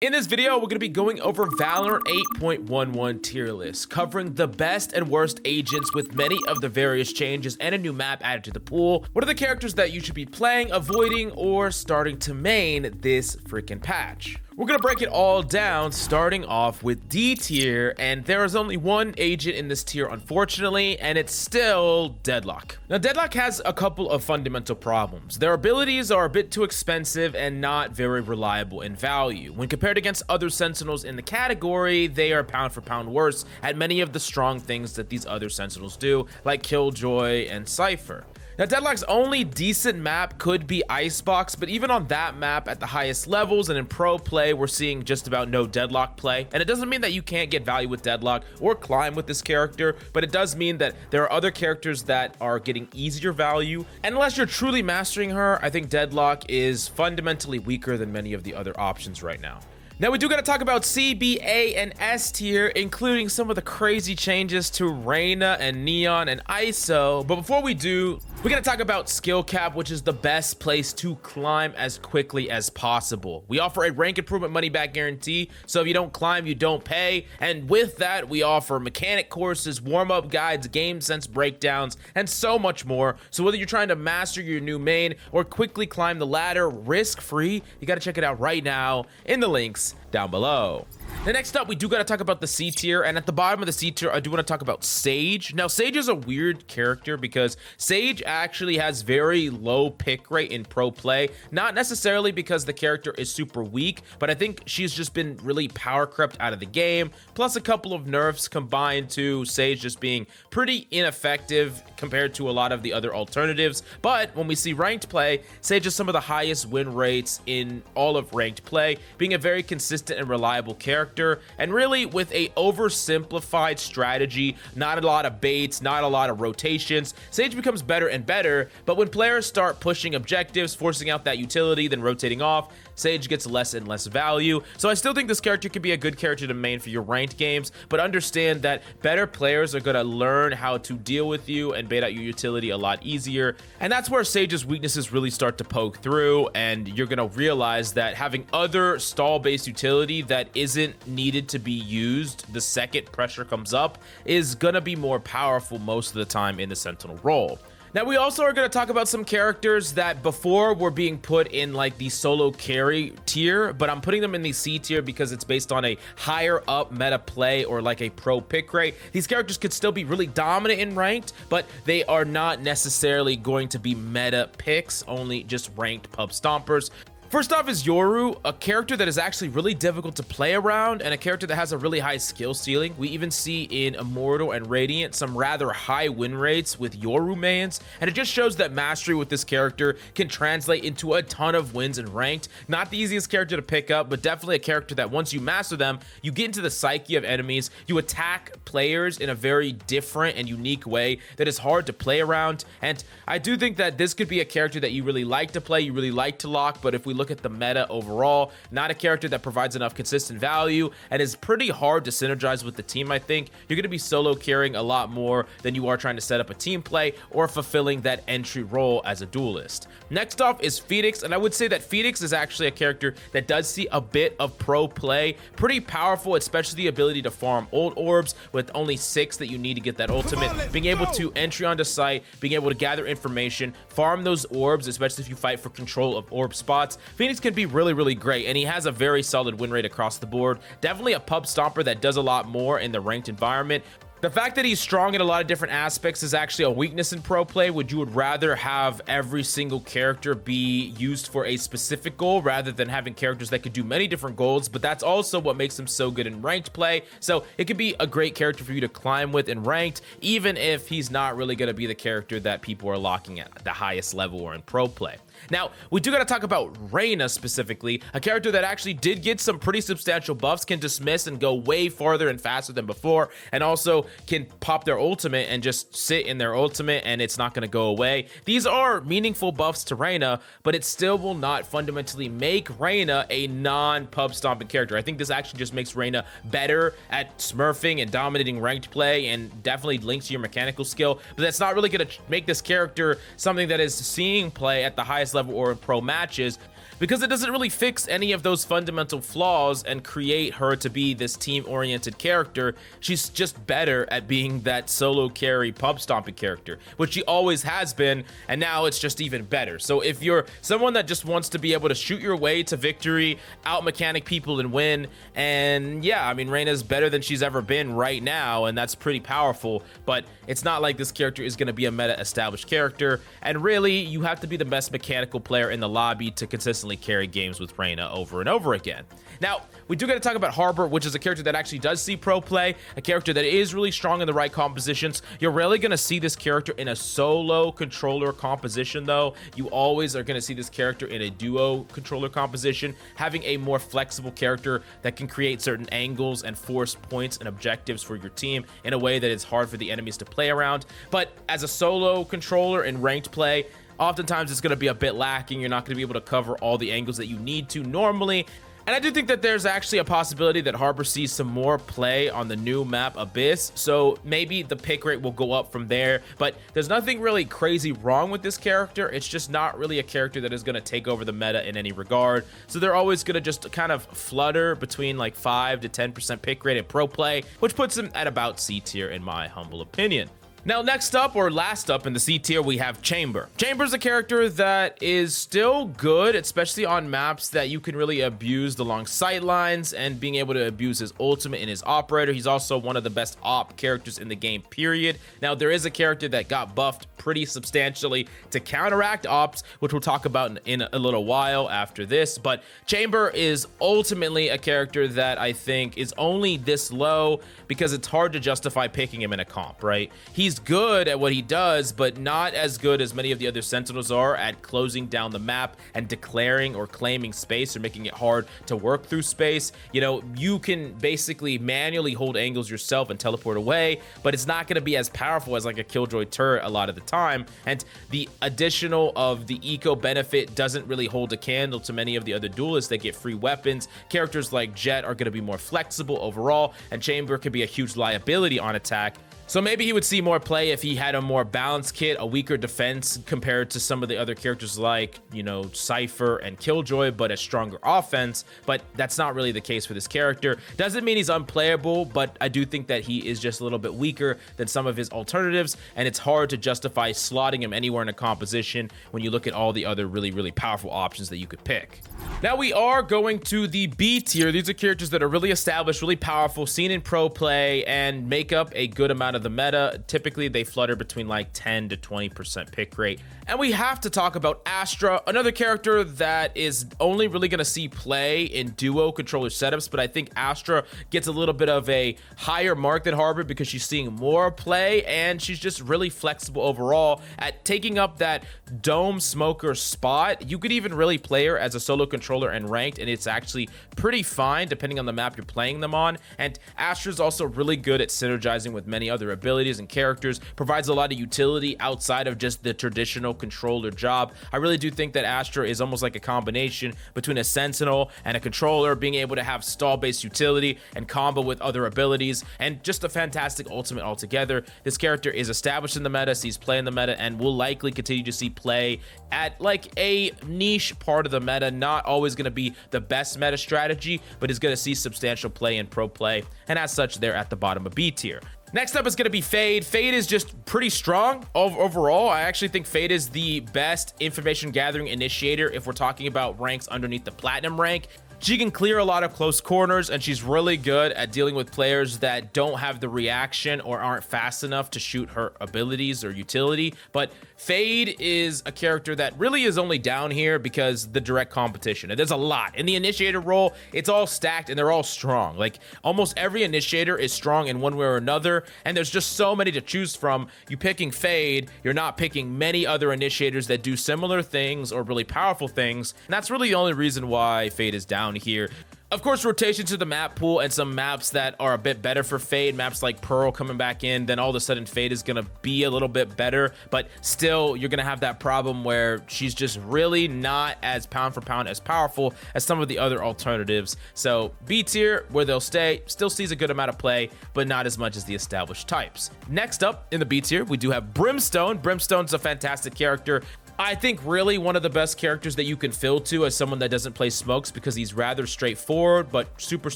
In this video, we're going to be going over Valorant 8.11 tier list, covering the best and worst agents with many of the various changes and a new map added to the pool. What are the characters that you should be playing, avoiding, or starting to main this freaking patch? We're gonna break it all down, starting off with D tier, and there is only one agent in this tier, unfortunately, and it's still Deadlock. Now, Deadlock has a couple of fundamental problems. Their abilities are a bit too expensive and not very reliable in value. When compared against other Sentinels in the category, they are pound for pound worse at many of the strong things that these other Sentinels do, like Killjoy and Cypher. Now, Deadlock's only decent map could be Icebox, but even on that map at the highest levels and in pro play, we're seeing just about no Deadlock play. And it doesn't mean that you can't get value with Deadlock or climb with this character, but it does mean that there are other characters that are getting easier value. And unless you're truly mastering her, I think Deadlock is fundamentally weaker than many of the other options right now. Now, we do gotta talk about C, B, A, and S tier, including some of the crazy changes to Reyna and Neon and ISO. But before we do, we gotta talk about skill cap, which is the best place to climb as quickly as possible. We offer a rank improvement money back guarantee, so if you don't climb, you don't pay. And with that, we offer mechanic courses, warm-up guides, game sense breakdowns, and so much more. So whether you're trying to master your new main or quickly climb the ladder risk-free, you gotta check it out right now in the links down below. Now, next up, we do gotta talk about the C tier, and at the bottom of the C tier, I do wanna talk about Sage. Now, Sage is a weird character because Sage actually has very low pick rate in pro play, not necessarily because the character is super weak, but I think she's just been really power crept out of the game, plus a couple of nerfs combined to Sage just being pretty ineffective compared to a lot of the other alternatives. But when we see ranked play, Sage has some of the highest win rates in all of ranked play, being a very consistent and reliable character, and really with a oversimplified strategy, not a lot of baits, not a lot of rotations, Sage becomes better and better. But when players start pushing objectives, forcing out that utility, then rotating off, Sage gets less and less value. So I still think this character could be a good character to main for your ranked games, but understand that better players are gonna learn how to deal with you and bait out your utility a lot easier. And that's where Sage's weaknesses really start to poke through, and you're gonna realize that having other stall-based utility that isn't needed to be used the second pressure comes up is gonna be more powerful most of the time in the Sentinel role. Now, we also are going to talk about some characters that before were being put in like the solo carry tier, but I'm putting them in the C tier because it's based on a higher up meta play or like a pro pick rate. These characters could still be really dominant in ranked, but they are not necessarily going to be meta picks, only just ranked pub stompers. First off is Yoru, a character that is actually really difficult to play around and a character that has a really high skill ceiling. We even see in Immortal and Radiant some rather high win rates with Yoru mains, and it just shows that mastery with this character can translate into a ton of wins in ranked. Not the easiest character to pick up, but definitely a character that once you master them, you get into the psyche of enemies, you attack players in a very different and unique way that is hard to play around. And I do think that this could be a character that you really like to play, you really like to lock, but if we look at the meta overall, not a character that provides enough consistent value and is pretty hard to synergize with the team. I think you're going to be solo carrying a lot more than you are trying to set up a team play or fulfilling that entry role as a duelist. Next off is Phoenix, and I would say that Phoenix is actually a character that does see a bit of pro play, pretty powerful, especially the ability to farm old orbs with only 6 that you need to get that ultimate, being able to entry onto site, being able to gather information, farm those orbs, especially if you fight for control of orb spots. Phoenix can be really, really great, and he has a very solid win rate across the board. Definitely a pub stomper that does a lot more in the ranked environment. The fact that he's strong in a lot of different aspects is actually a weakness in pro play. You would rather have every single character be used for a specific goal rather than having characters that could do many different goals, but that's also what makes him so good in ranked play. So it could be a great character for you to climb with in ranked, even if he's not really going to be the character that people are locking at the highest level or in pro play. Now, we do got to talk about Reyna specifically, a character that actually did get some pretty substantial buffs, can dismiss and go way farther and faster than before, and also can pop their ultimate and just sit in their ultimate and it's not going to go away. These are meaningful buffs to Reyna, but it still will not fundamentally make Reyna a non-pub stomping character. I think this actually just makes Reyna better at smurfing and dominating ranked play and definitely links to your mechanical skill, but that's not really going to make this character something that is seeing play at the highest level or in pro matches. because it doesn't really fix any of those fundamental flaws and create her to be this team-oriented character. She's just better at being that solo carry pub stomping character, which she always has been, and now it's just even better. So if you're someone that just wants to be able to shoot your way to victory, out mechanic people and win, and yeah, I mean, Reyna's better than she's ever been right now, and that's pretty powerful, but it's not like this character is going to be a meta established character, and really you have to be the best mechanical player in the lobby to consistently carry games with Reyna over and over again. Now, we do got to talk about Harbor, which is a character that actually does see pro play, a character that is really strong in the right compositions. You're rarely going to see this character in a solo controller composition, though. You always are going to see this character in a duo controller composition, having a more flexible character that can create certain angles and force points and objectives for your team in a way that it's hard for the enemies to play around. But as a solo controller in ranked play, oftentimes it's going to be a bit lacking. You're not going to be able to cover all the angles that you need to normally. And I do think that there's actually a possibility that Harbor sees some more play on the new map Abyss, so maybe the pick rate will go up from there. But there's nothing really crazy wrong with this character. It's just not really a character that is going to take over the meta in any regard. So they're always going to just kind of flutter between like 5 to 10% pick rate in pro play, which puts them at about C tier in my humble opinion. Now, next up, or last up in the C tier, we have Chamber. Chamber's a character that is still good, especially on maps that you can really abuse the long sight lines and being able to abuse his ultimate and his operator. He's also one of the best op characters in the game, period. Now, there is a character that got buffed pretty substantially to counteract ops, which we'll talk about in a little while after this. But Chamber is ultimately a character that I think is only this low because it's hard to justify picking him in a comp, right? He's good at what he does, but not as good as many of the other Sentinels are at closing down the map and declaring or claiming space or making it hard to work through space. You know, you can basically manually hold angles yourself and teleport away, but it's not going to be as powerful as like a Killjoy turret a lot of the time. And the additional of the eco benefit doesn't really hold a candle to many of the other duelists that get free weapons. Characters like Jett are going to be more flexible overall, and Chamber could be a huge liability on attack. So maybe he would see more play if he had a more balanced kit, a weaker defense compared to some of the other characters like, you know, Cypher and Killjoy, but a stronger offense. But that's not really the case for this character. Doesn't mean he's unplayable, but I do think that he is just a little bit weaker than some of his alternatives, and it's hard to justify slotting him anywhere in a composition when you look at all the other really, really powerful options that you could pick. Now we are going to the B tier. These are characters that are really established, really powerful, seen in pro play, and make up a good amount of the meta. Typically they flutter between like 10 to 20% pick rate. And we have to talk about Astra, another character that is only really going to see play in duo controller setups, but I think Astra gets a little bit of a higher mark than Harbor because she's seeing more play, and she's just really flexible overall at taking up that dome smoker spot. You could even really play her as a solo controller and ranked, and it's actually pretty fine depending on the map you're playing them on. And Astra's also really good at synergizing with many other abilities and characters, provides a lot of utility outside of just the traditional controller job. I really do think that Astra is almost like a combination between a Sentinel and a controller, being able to have stall-based utility and combo with other abilities, and just a fantastic ultimate altogether. This character is established in the meta, sees play in the meta, and will likely continue to see play at like a niche part of the meta. Not always going to be the best meta strategy, but is going to see substantial play in pro play, and as such, they're at the bottom of B tier. Next up is going to be Fade. Fade is just pretty strong overall. I actually think Fade is the best information gathering initiator if we're talking about ranks underneath the platinum rank. She can clear a lot of close corners, and she's really good at dealing with players that don't have the reaction or aren't fast enough to shoot her abilities or utility. But Fade is a character that really is only down here because the direct competition. And there's a lot. In the initiator role, it's all stacked and they're all strong. Like almost every initiator is strong in one way or another, and there's just so many to choose from. You picking Fade, you're not picking many other initiators that do similar things or really powerful things. And that's really the only reason why Fade is down here. Of course, rotation to the map pool and some maps that are a bit better for Fade, maps like Pearl coming back in, then all of a sudden Fade is going to be a little bit better, but still you're going to have that problem where she's just really not as pound for pound as powerful as some of the other alternatives. So B tier, where they'll stay, still sees a good amount of play, but not as much as the established types. Next up in the B tier, we do have Brimstone. Brimstone's a fantastic character. I think really one of the best characters that you can fill to as someone that doesn't play smokes, because he's rather straightforward but super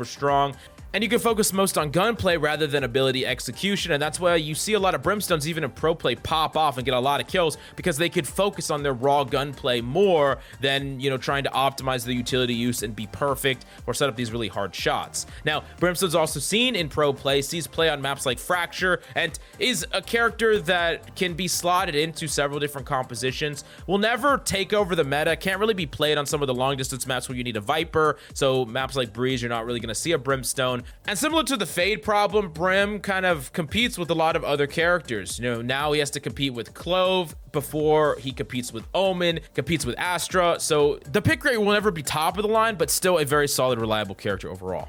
strong. And you can focus most on gunplay rather than ability execution, and that's why you see a lot of Brimstones even in pro play pop off and get a lot of kills, because they could focus on their raw gunplay more than, you know, trying to optimize the utility use and be perfect or set up these really hard shots. Now, Brimstone's also seen in pro play, sees play on maps like Fracture, and is a character that can be slotted into several different compositions. Will never take over the meta, can't really be played on some of the long distance maps where you need a Viper, so maps like Breeze, you're not really going to see a Brimstone. And similar to the Fade problem, Brim kind of competes with a lot of other characters. You know, now he has to compete with Clove, before he competes with Omen, competes with Astra. So the pick rate will never be top of the line, but still a very solid, reliable character overall.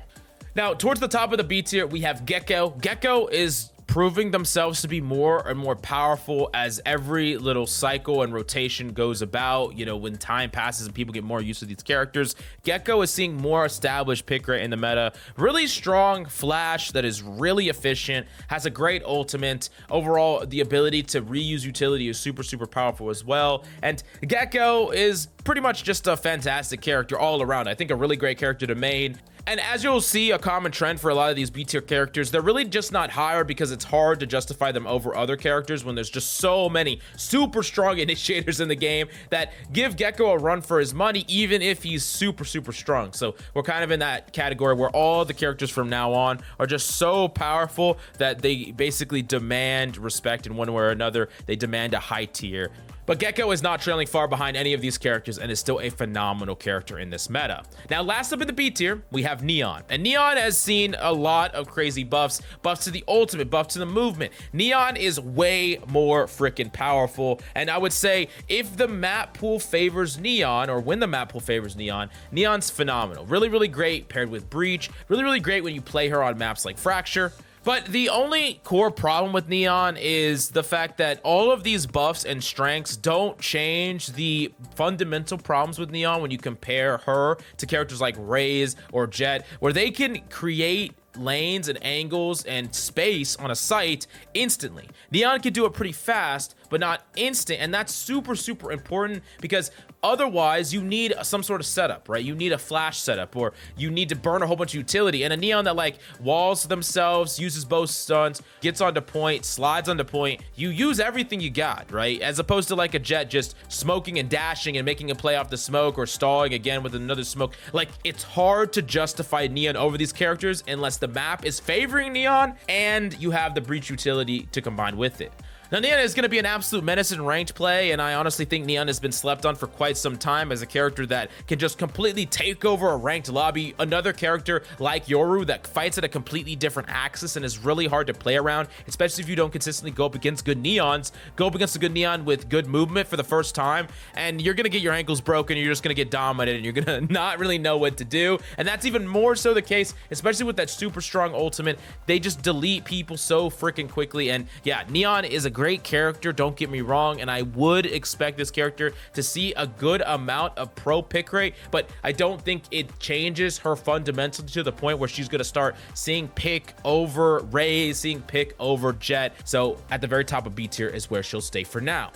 Now, towards the top of the B tier, we have Gekko. Gekko is proving themselves to be more and more powerful as every little cycle and rotation goes about. You know, when time passes and people get more used to these characters, Gekko is seeing more established pick rate in the meta. Really strong flash that is really efficient, has a great ultimate. Overall, the ability to reuse utility is super powerful as well. And Gekko is pretty much just a fantastic character all around. I think a really great character to main. And as you'll see, a common trend for a lot of these B tier characters, they're really just not higher because it's hard to justify them over other characters when there's just so many super strong initiators in the game that give Gekko a run for his money, even if he's super strong. So we're kind of in that category where all the characters from now on are just so powerful that they basically demand respect in one way or another. They demand a high tier. But Gekko is not trailing far behind any of these characters and is still a phenomenal character in this meta. Now, last up in the B tier, we have Neon. And Neon has seen a lot of crazy buffs. Buffs to the ultimate, buffs to the movement. Neon is way more freaking powerful. And I would say if the map pool favors Neon, or when the map pool favors Neon, Neon's phenomenal. Really great paired with Breach. Really great when you play her on maps like Fracture. But the only core problem with Neon is the fact that all of these buffs and strengths don't change the fundamental problems with Neon when you compare her to characters like Raze or Jett, where they can create lanes and angles and space on a site instantly. Neon can do it pretty fast, but not instant, and that's super important because otherwise you need some sort of setup, right? You need a flash setup, or you need to burn a whole bunch of utility. And a Neon that like walls themselves, uses both stuns, gets onto point, slides onto point, you use everything you got, right? As opposed to like a Jett just smoking and dashing and making a play off the smoke, or stalling again with another smoke. Like, it's hard to justify Neon over these characters unless the map is favoring Neon and you have the Breach utility to combine with it. Now, Neon is going to be an absolute menace in ranked play, and I honestly think Neon has been slept on for quite some time as a character that can just completely take over a ranked lobby. Another character like Yoru that fights at a completely different axis and is really hard to play around, especially if you don't consistently go up against good Neons. Go up against a good Neon with good movement for the first time, and you're going to get your ankles broken, you're just going to get dominated, and you're going to not really know what to do. And that's even more so the case, especially with that super strong ultimate. They just delete people so freaking quickly, and yeah, Neon is a great character, don't get me wrong, and I would expect this character to see a good amount of pro pick rate, but I don't think it changes her fundamentals to the point where she's going to start seeing pick over Raze, seeing pick over Jett. So at the very top of B tier is where she'll stay for now.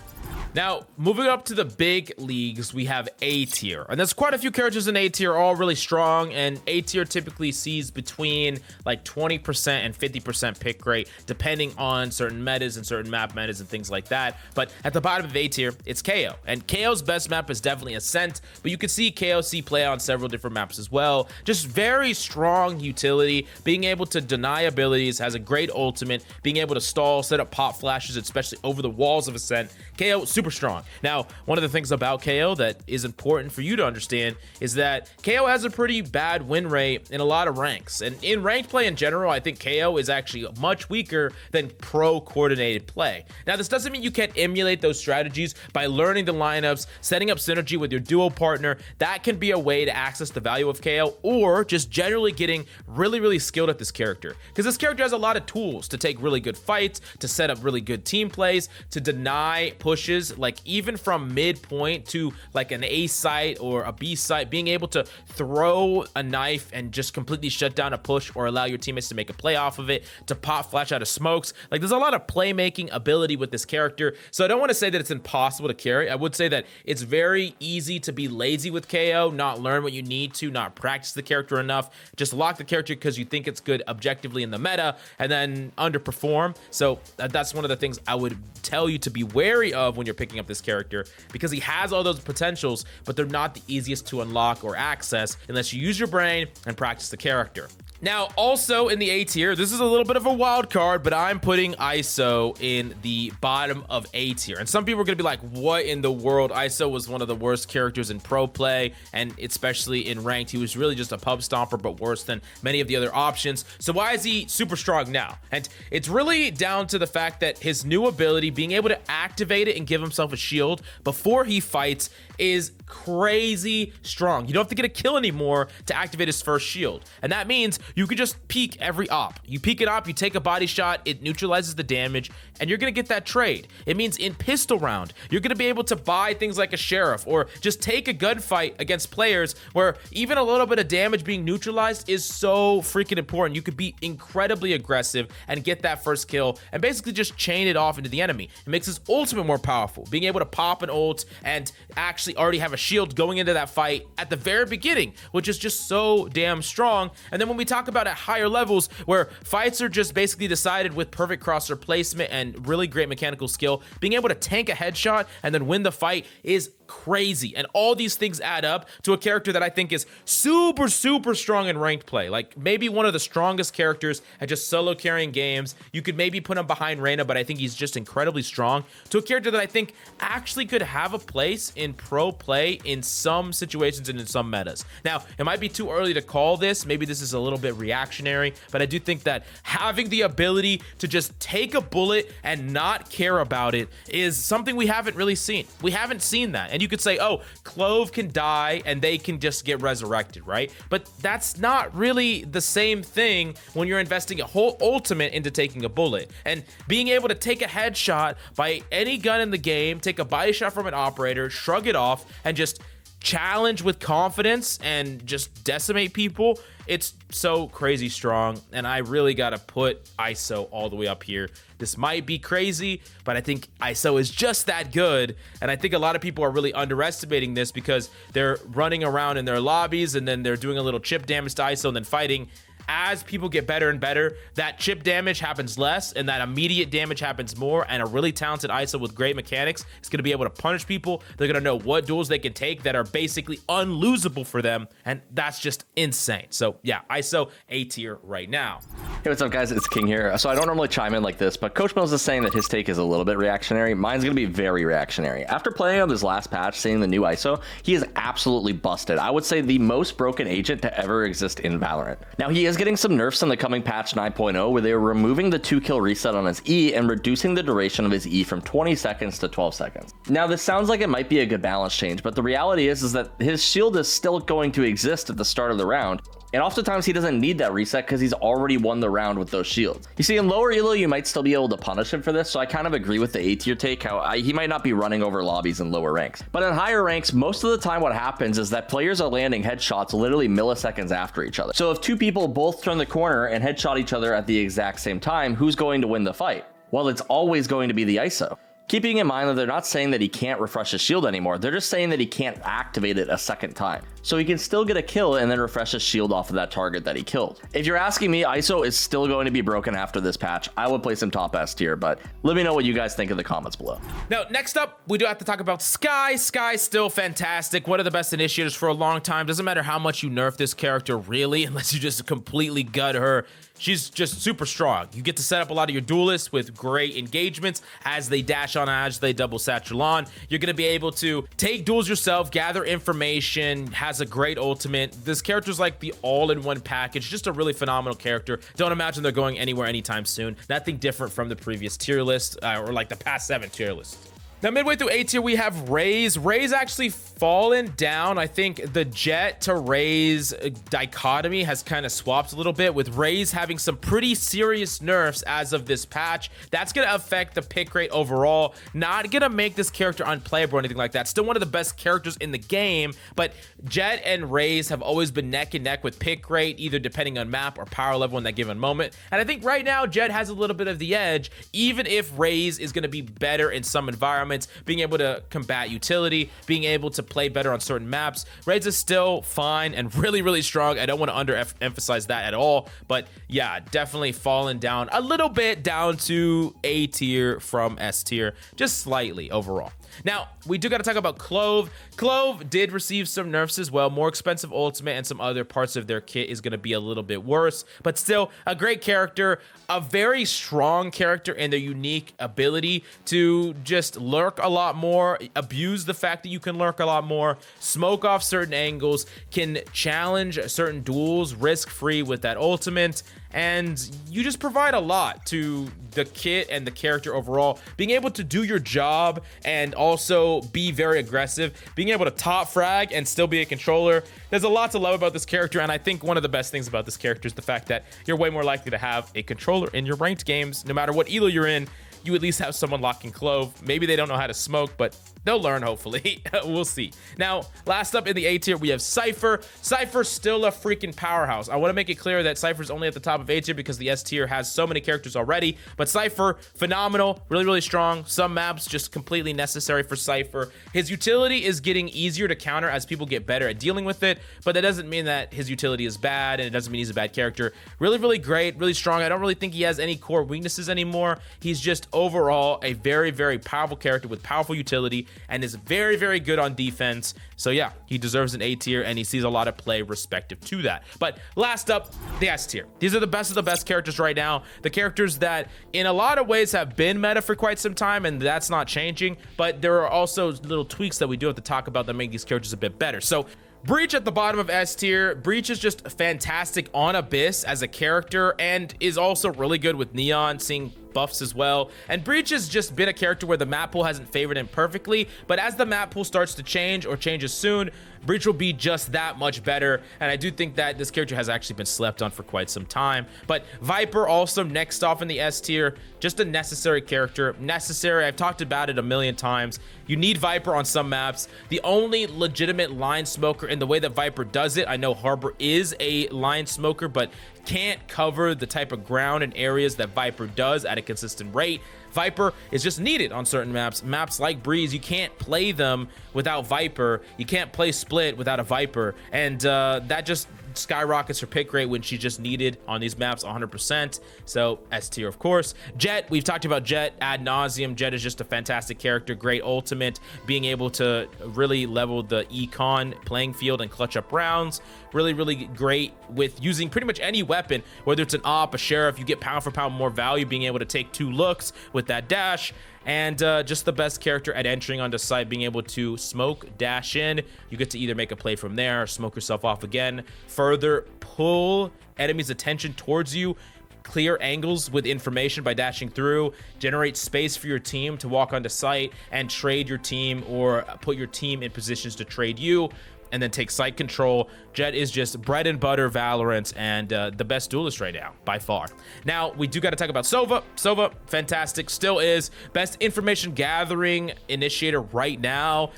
Now, moving up to the big leagues, we have A tier, and there's quite a few characters in A tier, all really strong, and A tier typically sees between like 20% and 50% pick rate, depending on certain metas and certain map metas and things like that. But at the bottom of A tier, it's KO, and KO's best map is definitely Ascent, but you can see KOC play on several different maps as well. Just very strong utility, being able to deny abilities, has a great ultimate, being able to stall, set up pop flashes, especially over the walls of Ascent. KO, super strong. Now, one of the things about KO that is important for you to understand is that KO has a pretty bad win rate in a lot of ranks. And in ranked play in general, I think KO is actually much weaker than pro coordinated play. Now, this doesn't mean you can't emulate those strategies by learning the lineups, setting up synergy with your duo partner. That can be a way to access the value of KO, or just generally getting really skilled at this character. Because this character has a lot of tools to take really good fights, to set up really good team plays, to deny pushes, like even from midpoint to like an A site or a B site, being able to throw a knife and just completely shut down a push or allow your teammates to make a play off of it, to pop flash out of smokes. Like, there's a lot of playmaking ability ability with this character. So I don't want to say that it's impossible to carry. I would say that it's very easy to be lazy with KO, not learn what you need to, not practice the character enough, just lock the character because you think it's good objectively in the meta, and then underperform. So that's one of the things I would tell you to be wary of when you're picking up this character, because he has all those potentials, but they're not the easiest to unlock or access unless you use your brain and practice the character. Now, also in the A tier, this is a little bit of a wild card, but I'm putting ISO in the bottom of A tier. And some people are going to be like, what in the world? ISO was one of the worst characters in pro play, and especially in ranked. He was really just a pub stomper, but worse than many of the other options. So why is he super strong now? And it's really down to the fact that his new ability, being able to activate it and give himself a shield before he fights, is crazy strong. You don't have to get a kill anymore to activate his first shield. And that means you can just peek every op. You peek it up, you take a body shot, it neutralizes the damage, and you're gonna get that trade. It means in pistol round, you're gonna be able to buy things like a sheriff, or just take a gunfight against players where even a little bit of damage being neutralized is so freaking important. You could be incredibly aggressive and get that first kill and basically just chain it off into the enemy. It makes his ultimate more powerful, being able to pop an ult and actually already have a shield going into that fight at the very beginning, which is just so damn strong. And then when we talk about at higher levels where fights are just basically decided with perfect crosshair placement and really great mechanical skill, being able to tank a headshot and then win the fight is crazy. And all these things add up to a character that I think is super strong in ranked play. Like maybe one of the strongest characters at just solo carrying games. You could maybe put him behind Reyna, but I think he's just incredibly strong, to a character that I think actually could have a place in pro play in some situations and in some metas. Now, it might be too early to call this. Maybe this is a little bit reactionary, but I do think that having the ability to just take a bullet and not care about it is something we haven't really seen. We haven't seen that. And you could say, oh, Clove can die and they can just get resurrected, right? But that's not really the same thing when you're investing a whole ultimate into taking a bullet. And being able to take a headshot by any gun in the game, take a body shot from an operator, shrug it off, and just challenge with confidence and just decimate people, it's so crazy strong. And I really gotta put ISO all the way up here. This might be crazy, but I think ISO is just that good. And I think a lot of people are really underestimating this because they're running around in their lobbies and then they're doing a little chip damage to ISO and then fighting. As people get better and better, that chip damage happens less and that immediate damage happens more. And a really talented ISO with great mechanics is going to be able to punish people. They're going to know what duels they can take that are basically unlosable for them, and that's just insane. So yeah, ISO A tier right now. Hey, what's up guys, it's King here. So I don't normally chime in like this, but Coach Mills is saying that his take is a little bit reactionary. Mine's gonna be very reactionary. After playing on this last patch, seeing the new ISO, he is absolutely busted. I would say the most broken agent to ever exist in Valorant. Now he is getting some nerfs in the coming patch 9.0 where they are removing the 2-kill reset on his E and reducing the duration of his E from 20 seconds to 12 seconds. Now this sounds like it might be a good balance change, but the reality is that his shield is still going to exist at the start of the round. And oftentimes he doesn't need that reset because he's already won the round with those shields. You see, in lower elo, you might still be able to punish him for this, so I kind of agree with the A tier take, how he might not be running over lobbies in lower ranks. But in higher ranks, most of the time what happens is that players are landing headshots literally milliseconds after each other. So if two people both turn the corner and headshot each other at the exact same time, who's going to win the fight? Well, it's always going to be the ISO. Keeping in mind that they're not saying that he can't refresh his shield anymore, they're just saying that he can't activate it a second time. So he can still get a kill and then refresh his shield off of that target that he killed. If you're asking me, ISO is still going to be broken after this patch. I would place him top S tier, but let me know what you guys think in the comments below. Now, next up, we do have to talk about Skye. Skye's still fantastic. One of the best initiators for a long time. Doesn't matter how much you nerf this character, really, unless you just completely gut her. She's just super strong. You get to set up a lot of your duelists with great engagements as they dash on, as they double satchel on. You're going to be able to take duels yourself, gather information, has a great ultimate. This character's like the all-in-one package, just a really phenomenal character. Don't imagine they're going anywhere anytime soon. Nothing different from the previous tier list or like the past 7 tier lists. Now, midway through A tier, we have Raze. Raze actually fallen down. I think the Jet to Raze dichotomy has kind of swapped a little bit, with Raze having some pretty serious nerfs as of this patch. That's going to affect the pick rate overall. Not going to make this character unplayable or anything like that. Still one of the best characters in the game, but Jet and Raze have always been neck and neck with pick rate, either depending on map or power level in that given moment. And I think right now, Jet has a little bit of the edge, even if Raze is going to be better in some environments, being able to combat utility, being able to play better on certain maps. Raze is still fine and really, really strong. I don't want to underemphasize that at all, but yeah, definitely fallen down a little bit, down to A tier from S tier, just slightly overall. Now, we do got to talk about Clove. Clove did receive some nerfs as well. More expensive ultimate and some other parts of their kit is going to be a little bit worse, but still a great character, a very strong character in their unique ability to just lurk a lot more, abuse the fact that you can lurk a lot more, smoke off certain angles, can challenge certain duels risk-free with that ultimate, and you just provide a lot to the kit and the character overall. Being able to do your job and also be very aggressive, being able to top frag and still be a controller. There's a lot to love about this character, and I think one of the best things about this character is the fact that you're way more likely to have a controller in your ranked games. No matter what elo you're in, you at least have someone locking Clove. Maybe they don't know how to smoke, but they'll learn, hopefully. We'll see. Now, last up in the A tier, we have Cypher. Cypher's still a freaking powerhouse. I want to make it clear that Cypher's only at the top of A tier because the S tier has so many characters already, but Cypher, phenomenal, really, really strong. Some maps just completely necessary for Cypher. His utility is getting easier to counter as people get better at dealing with it, but that doesn't mean that his utility is bad, and it doesn't mean he's a bad character. Really, really great, really strong. I don't really think he has any core weaknesses anymore. He's just overall a very, very powerful character with powerful utility, and is very, very good on defense. So yeah, he deserves an A tier, and he sees a lot of play respective to that. But last up, the S tier. These are the best of the best characters right now. The characters that in a lot of ways have been meta for quite some time, and that's not changing, but there are also little tweaks that we do have to talk about that make these characters a bit better. So Breach at the bottom of S tier. Breach is just fantastic on Abyss as a character, and is also really good with Neon, seeing buffs as well. And Breach has just been a character where the map pool hasn't favored him perfectly, but as the map pool starts to change or changes soon, Breach will be just that much better. And I do think that this character has actually been slept on for quite some time. But Viper also next off in the S tier, just a necessary character. Necessary, I've talked about it a million times. You need Viper on some maps. The only legitimate line smoker in the way that Viper does it, I know Harbor is a line smoker, but can't cover the type of ground and areas that Viper does at a consistent rate. Viper is just needed on certain maps. Maps like Breeze, you can't play them without Viper. You can't play Split without a Viper. And that just skyrockets her pick rate when she's just needed on these maps 100%. So S tier, of course. Jet, we've talked about Jet ad nauseum. Jet is just a fantastic character, great ultimate, being able to really level the econ playing field and clutch up rounds. Really, really great with using pretty much any weapon, whether it's an op, a sheriff. You get pound for pound more value being able to take 2 looks with that dash. And just the best character at entering onto site, being able to smoke, dash in. You get to either make a play from there, smoke yourself off again, further pull enemies' attention towards you, clear angles with information by dashing through, generate space for your team to walk onto site and trade your team, or put your team in positions to trade you, and then take site control. Jet is just bread and butter Valorant, and the best duelist right now, by far. Now, we do got to talk about Sova. Sova, fantastic, still is. Best information gathering initiator right now.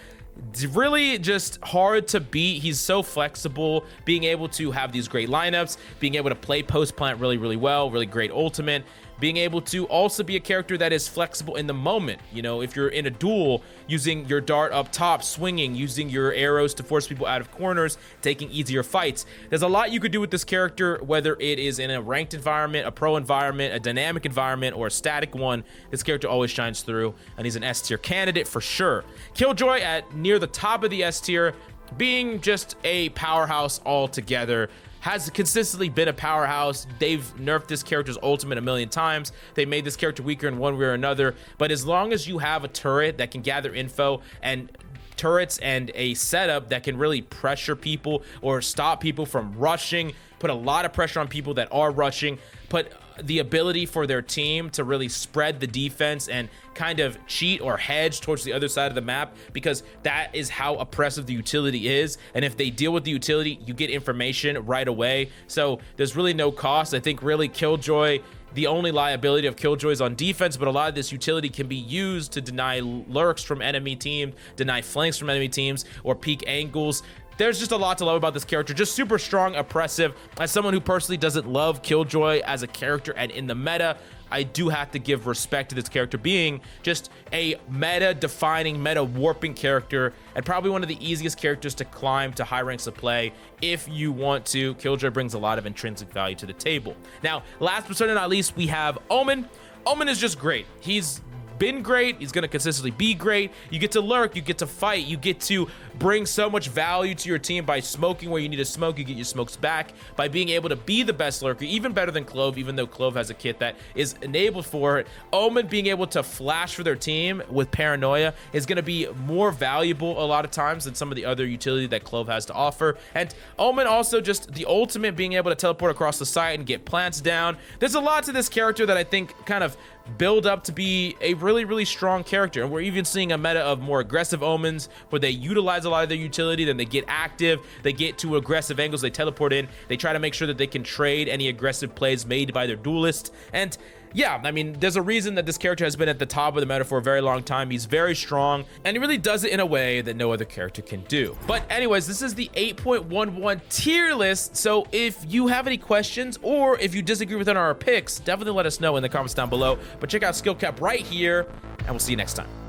It's really just hard to beat. He's so flexible, being able to have these great lineups, being able to play post plant really, really well, really great ultimate, being able to also be a character that is flexible in the moment. You know, if you're in a duel, using your dart up top, swinging, using your arrows to force people out of corners, taking easier fights. There's a lot you could do with this character, whether it is in a ranked environment, a pro environment, a dynamic environment, or a static one. This character always shines through, and he's an S tier candidate for sure. Killjoy at near the top of the S tier, being just a powerhouse altogether. Has consistently been a powerhouse. They've nerfed this character's ultimate a million times. They made this character weaker in one way or another. But as long as you have a turret that can gather info, and turrets and a setup that can really pressure people or stop people from rushing, put a lot of pressure on people that are rushing, put the ability for their team to really spread the defense and kind of cheat or hedge towards the other side of the map, because that is how oppressive the utility is. And if they deal with the utility, you get information right away. So there's really no cost. I think really Killjoy, the only liability of Killjoy is on defense, but a lot of this utility can be used to deny lurks from enemy teams, deny flanks from enemy teams, or peek angles. There's just a lot to love about this character. Just super strong, oppressive. As someone who personally doesn't love Killjoy as a character and in the meta, I do have to give respect to this character being just a meta-defining, meta-warping character, and probably one of the easiest characters to climb to high ranks of play if you want to. Killjoy brings a lot of intrinsic value to the table. Now, last but certainly not least, we have Omen. Omen is just great. He's been great. He's going to consistently be great. You get to lurk, you get to fight, you get to bring so much value to your team by smoking where you need to smoke. You get your smokes back by being able to be the best lurker, even better than Clove, even though Clove has a kit that is enabled for it. Omen being able to flash for their team with Paranoia is going to be more valuable a lot of times than some of the other utility that Clove has to offer. And Omen also just the ultimate, being able to teleport across the site and get plants down. There's a lot to this character that I think kind of build up to be a really, really strong character. And we're even seeing a meta of more aggressive Omens where they utilize a lot of their utility, then they get active, they get to aggressive angles, they teleport in, they try to make sure that they can trade any aggressive plays made by their duelist. And yeah, I mean, there's a reason that this character has been at the top of the meta for a very long time. He's very strong, and he really does it in a way that no other character can do. But anyways, this is the 8.11 tier list. So if you have any questions or if you disagree with our picks, definitely let us know in the comments down below. But check out Skill Cap right here, and we'll see you next time.